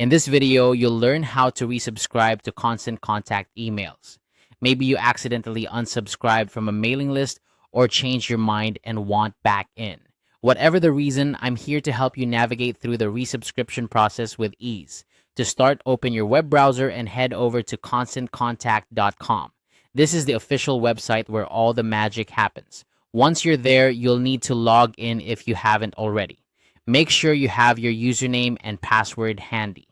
In this video, you'll learn how to resubscribe to constant contact emails. Maybe you accidentally unsubscribed from a mailing list or changed your mind and want back in. Whatever the reason, I'm here to help you navigate through the resubscription process with ease. To start, open your web browser and head over to constantcontact.com. This is the official website where all the magic happens. Once you're there, you'll need to log in if you haven't already. Make sure you have your username and password handy.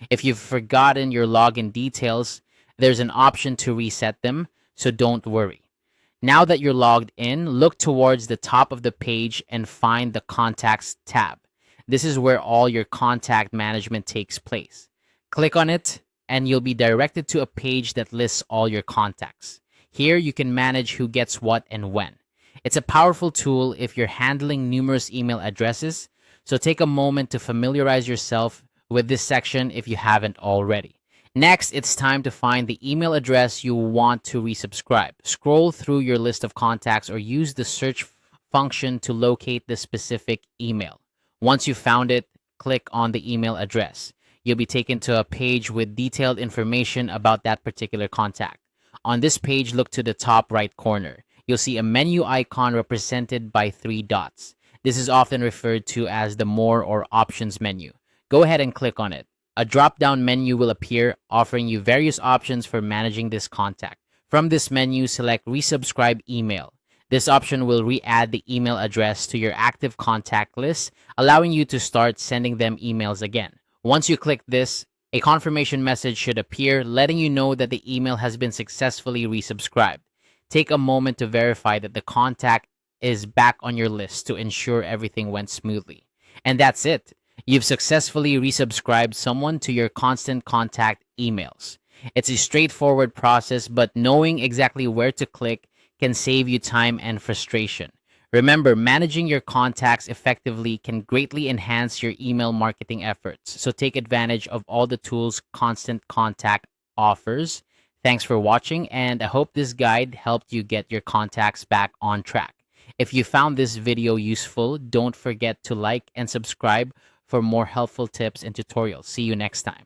If you've forgotten your login details, there's an option to reset them, so don't worry. Now that you're logged in, look towards the top of the page and find the Contacts tab. This is where all your contact management takes place. Click on it, and you'll be directed to a page that lists all your contacts. Here, you can manage who gets what and when. It's a powerful tool if you're handling numerous email addresses, so take a moment to familiarize yourself with this section if you haven't already. Next, it's time to find the email address you want to resubscribe. Scroll through your list of contacts or use the search function to locate the specific email. Once you've found it, click on the email address. You'll be taken to a page with detailed information about that particular contact. On this page, look to the top right corner. You'll see a menu icon represented by 3 dots. This is often referred to as the More or Options menu. Go ahead and click on it. A drop-down menu will appear, offering you various options for managing this contact. From this menu, select Resubscribe Email. This option will re-add the email address to your active contact list, allowing you to start sending them emails again. Once you click this, a confirmation message should appear, letting you know that the email has been successfully resubscribed. Take a moment to verify that the contact is back on your list to ensure everything went smoothly. And that's it. You've successfully resubscribed someone to your constant contact emails. It's a straightforward process, but knowing exactly where to click can save you time and frustration. Remember, managing your contacts effectively can greatly enhance your email marketing efforts. So take advantage of all the tools Constant Contact offers. Thanks for watching, and I hope this guide helped you get your contacts back on track. If you found this video useful, don't forget to like and subscribe for more helpful tips and tutorials. See you next time.